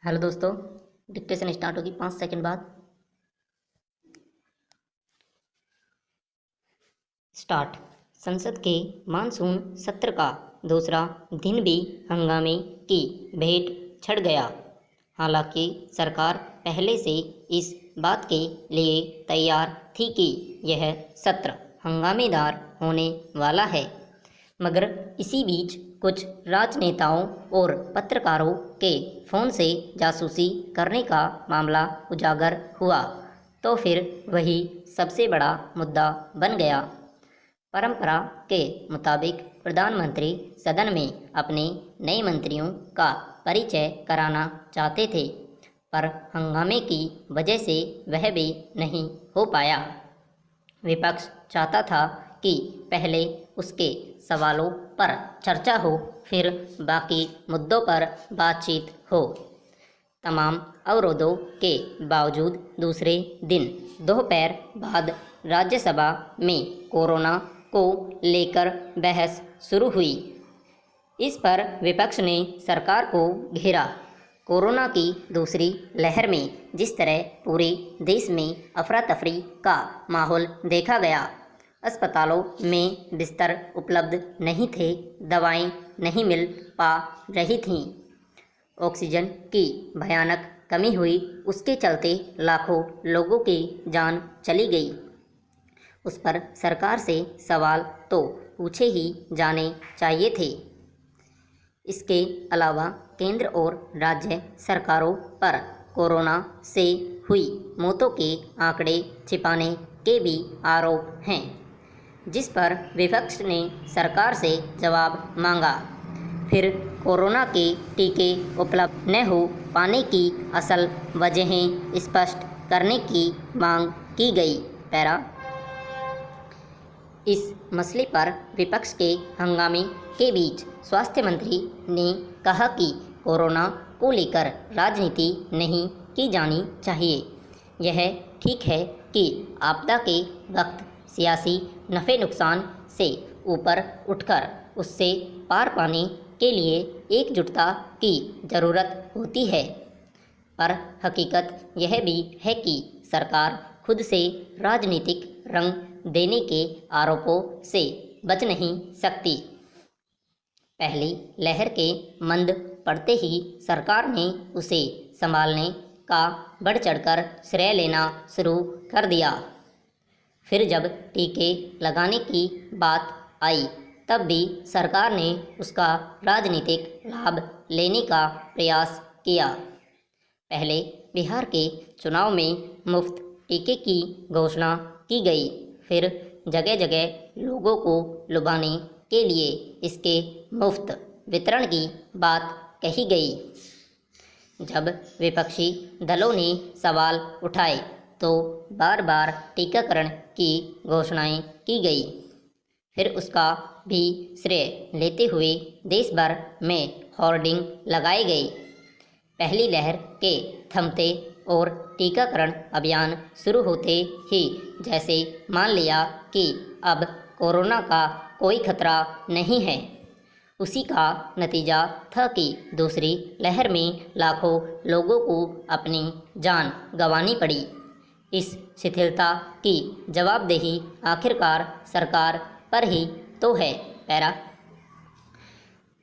Hello दोस्तों, dictation start होगी 5 second बाद। स्टार्ट। संसद के मानसून सत्र का दूसरा दिन भी हंगामे की भेंट चढ़ गया। हालांकि सरकार पहले से इस बात के लिए तैयार थी कि यह सत्र हंगामेदार होने वाला है, मगर इसी बीच कुछ राजनेताओं और पत्रकारों के फ़ोन से जासूसी करने का मामला उजागर हुआ तो फिर वही सबसे बड़ा मुद्दा बन गया। परंपरा के मुताबिक प्रधानमंत्री सदन में अपने नए मंत्रियों का परिचय कराना चाहते थे, पर हंगामे की वजह से वह भी नहीं हो पाया। विपक्ष चाहता था कि पहले उसके सवालों पर चर्चा हो, फिर बाकी मुद्दों पर बातचीत हो। तमाम अवरोधों के बावजूद दूसरे दिन दोपहर बाद राज्यसभा में कोरोना को लेकर बहस शुरू हुई। इस पर विपक्ष ने सरकार को घेरा। कोरोना की दूसरी लहर में जिस तरह पूरे देश में अफरा तफरी का माहौल देखा गया, अस्पतालों में बिस्तर उपलब्ध नहीं थे, दवाएं नहीं मिल पा रही थीं, ऑक्सीजन की भयानक कमी हुई, उसके चलते लाखों लोगों की जान चली गई। उस पर सरकार से सवाल तो पूछे ही जाने चाहिए थे। इसके अलावा केंद्र और राज्य सरकारों पर कोरोना से हुई मौतों के आंकड़े छिपाने के भी आरोप हैं, जिस पर विपक्ष ने सरकार से जवाब मांगा। फिर कोरोना के टीके उपलब्ध न हो पाने की असल वजहें स्पष्ट करने की मांग की गई। इस मसले पर विपक्ष के हंगामे के बीच स्वास्थ्य मंत्री ने कहा कि कोरोना को लेकर राजनीति नहीं की जानी चाहिए। यह ठीक है कि आपदा के वक्त सियासी नफ़े नुकसान से ऊपर उठकर उससे पार पाने के लिए एकजुटता की ज़रूरत होती है, पर हकीकत यह भी है कि सरकार खुद से राजनीतिक रंग देने के आरोपों से बच नहीं सकती। पहली लहर के मंद पड़ते ही सरकार ने उसे संभालने का बढ़ चढ़कर श्रेय लेना शुरू कर दिया। फिर जब टीके लगाने की बात आई, तब भी सरकार ने उसका राजनीतिक लाभ लेने का प्रयास किया। पहले बिहार के चुनाव में मुफ्त टीके की घोषणा की गई, फिर जगह जगह लोगों को लुभाने के लिए इसके मुफ्त वितरण की बात कही गई। जब विपक्षी दलों ने सवाल उठाए तो बार बार टीकाकरण की घोषणाएं की गई। फिर उसका भी श्रेय लेते हुए देश भर में होर्डिंग लगाए गए। पहली लहर के थमते और टीकाकरण अभियान शुरू होते ही जैसे मान लिया कि अब कोरोना का कोई खतरा नहीं है, उसी का नतीजा था कि दूसरी लहर में लाखों लोगों को अपनी जान गंवानी पड़ी। इस शिथिलता की जवाबदेही आखिरकार सरकार पर ही तो है।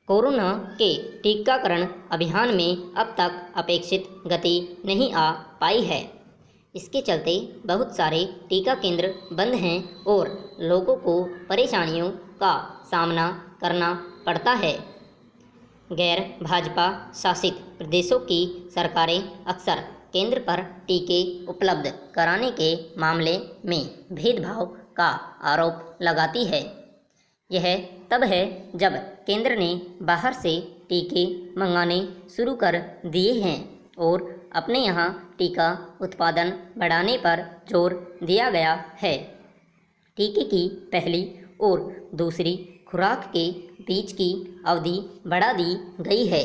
कोरोना के टीकाकरण अभियान में अब तक अपेक्षित गति नहीं आ पाई है। इसके चलते बहुत सारे टीका केंद्र बंद हैं और लोगों को परेशानियों का सामना करना पड़ता है। गैर भाजपा शासित प्रदेशों की सरकारें अक्सर केंद्र पर टीके उपलब्ध कराने के मामले में भेदभाव का आरोप लगाती है। यह तब है जब केंद्र ने बाहर से टीके मंगाने शुरू कर दिए हैं और अपने यहाँ टीका उत्पादन बढ़ाने पर जोर दिया गया है। टीके की पहली और दूसरी खुराक के बीच की अवधि बढ़ा दी गई है।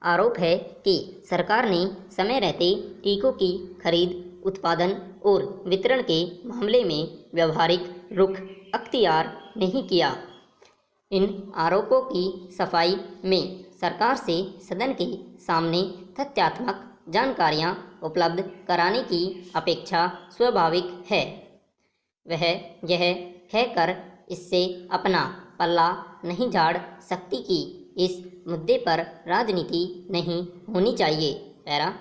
आरोप है कि सरकार ने समय रहते टीकों की खरीद, उत्पादन और वितरण के मामले में व्यवहारिक रुख अख्तियार नहीं किया। इन आरोपों की सफाई में सरकार से सदन के सामने तथ्यात्मक जानकारियां उपलब्ध कराने की अपेक्षा स्वाभाविक है। वह यह कहकर इससे अपना पल्ला नहीं झाड़ सकती कि इस मुद्दे पर राजनीति नहीं होनी चाहिए। पैरा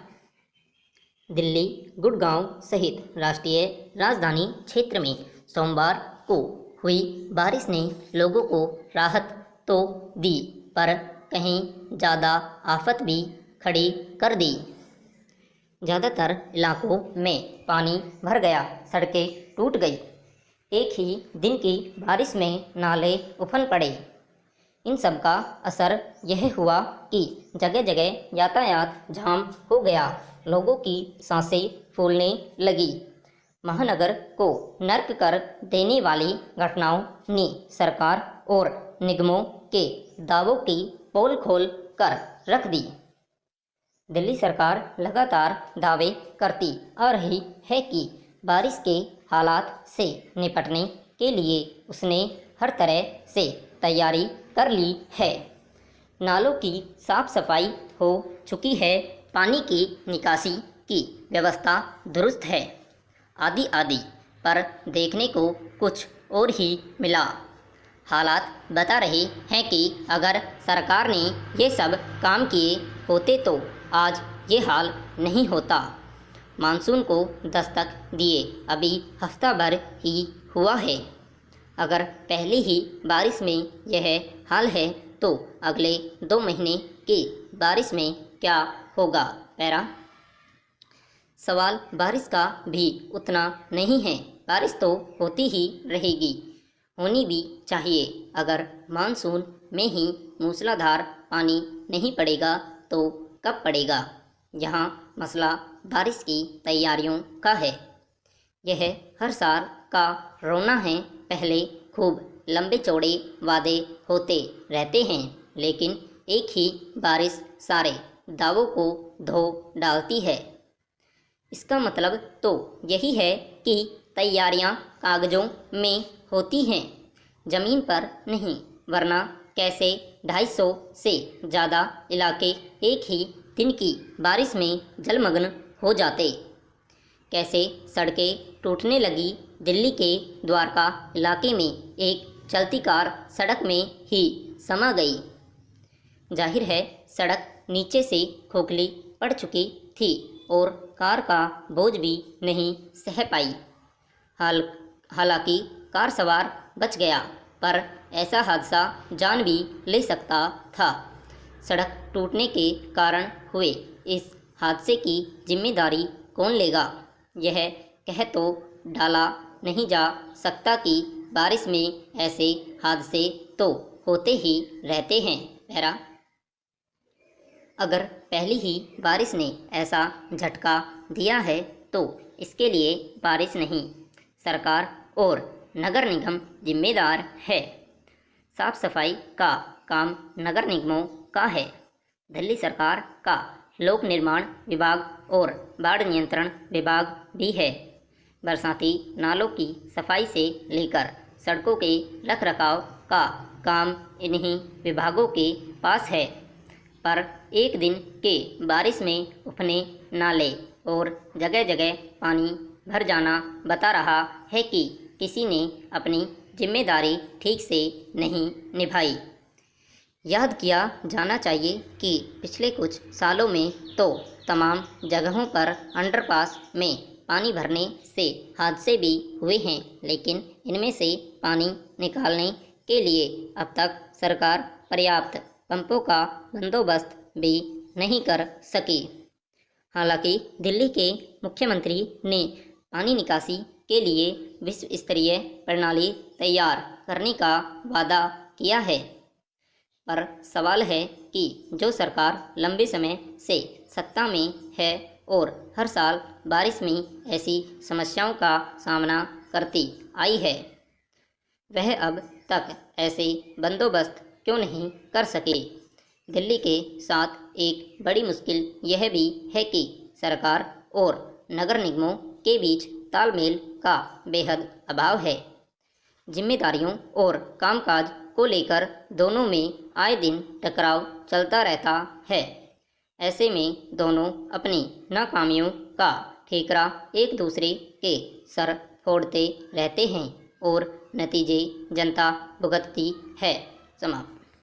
दिल्ली, गुड़गांव सहित राष्ट्रीय राजधानी क्षेत्र में सोमवार को हुई बारिश ने लोगों को राहत तो दी, पर कहीं ज़्यादा आफत भी खड़ी कर दी। ज़्यादातर इलाकों में पानी भर गया, सड़कें टूट गई। एक ही दिन की बारिश में नाले उफन पड़े। इन सब का असर यह हुआ कि जगह जगह यातायात जाम हो गया, लोगों की सांसें फूलने लगी। महानगर को नर्क कर देने वाली घटनाओं ने सरकार और निगमों के दावों की पोल खोल कर रख दी। दिल्ली सरकार लगातार दावे करती आ रही है कि बारिश के हालात से निपटने के लिए उसने हर तरह से तैयारी कर ली है। नालों की साफ सफाई हो चुकी है, पानी की निकासी की व्यवस्था दुरुस्त है, आदि आदि, पर देखने को कुछ और ही मिला। हालात बता रहे हैं कि अगर सरकार ने ये सब काम किए होते तो आज ये हाल नहीं होता। मानसून को दस्तक दिए अभी हफ्ता भर ही हुआ है। अगर पहले ही बारिश में यह हाल है तो अगले 2 महीने की बारिश में क्या होगा। पैरा सवाल बारिश का भी उतना नहीं है, बारिश तो होती ही रहेगी, होनी भी चाहिए। अगर मानसून में ही मूसलाधार पानी नहीं पड़ेगा तो कब पड़ेगा। यहाँ मसला बारिश की तैयारियों का है। यह हर साल का रोना है। पहले खूब लंबे चौड़े वादे होते रहते हैं, लेकिन एक ही बारिश सारे दावों को धो डालती है। इसका मतलब तो यही है कि तैयारियां कागजों में होती हैं, ज़मीन पर नहीं, वरना कैसे 250 से ज़्यादा इलाके एक ही दिन की बारिश में जलमग्न हो जाते। कैसे सड़कें टूटने लगी। दिल्ली के द्वारका इलाके में एक चलती कार सड़क में ही समा गई। जाहिर है सड़क नीचे से खोखली पड़ चुकी थी और कार का बोझ भी नहीं सह पाई। हालांकि कार सवार बच गया, पर ऐसा हादसा जान भी ले सकता था। सड़क टूटने के कारण हुए इस हादसे की जिम्मेदारी कौन लेगा। यह कह तो डाला नहीं जा सकता कि बारिश में ऐसे हादसे तो होते ही रहते हैं। पैरा अगर पहली ही बारिश ने ऐसा झटका दिया है तो इसके लिए बारिश नहीं, सरकार और नगर निगम जिम्मेदार है। साफ सफाई का काम नगर निगमों का है। दिल्ली सरकार का लोक निर्माण विभाग और बाढ़ नियंत्रण विभाग भी है। बरसाती नालों की सफाई से लेकर सड़कों के रखरखाव का काम इन्हीं विभागों के पास है, पर एक दिन के बारिश में उफने नाले और जगह जगह पानी भर जाना बता रहा है कि किसी ने अपनी जिम्मेदारी ठीक से नहीं निभाई। याद किया जाना चाहिए कि पिछले कुछ सालों में तो तमाम जगहों पर अंडरपास में पानी भरने से हादसे भी हुए हैं, लेकिन इनमें से पानी निकालने के लिए अब तक सरकार पर्याप्त पंपों का बंदोबस्त भी नहीं कर सकी। हालांकि दिल्ली के मुख्यमंत्री ने पानी निकासी के लिए विश्व स्तरीय प्रणाली तैयार करने का वादा किया है, पर सवाल है कि जो सरकार लंबे समय से सत्ता में है और हर साल बारिश में ऐसी समस्याओं का सामना करती आई है, वह अब तक ऐसे बंदोबस्त क्यों नहीं कर सके। दिल्ली के साथ एक बड़ी मुश्किल यह भी है कि सरकार और नगर निगमों के बीच तालमेल का बेहद अभाव है। जिम्मेदारियों और कामकाज को लेकर दोनों में आए दिन टकराव चलता रहता है। ऐसे में दोनों अपनी नाकामियों का ठेकरा एक दूसरे के सर फोड़ते रहते हैं और नतीजे जनता भुगतती है। समाप्त।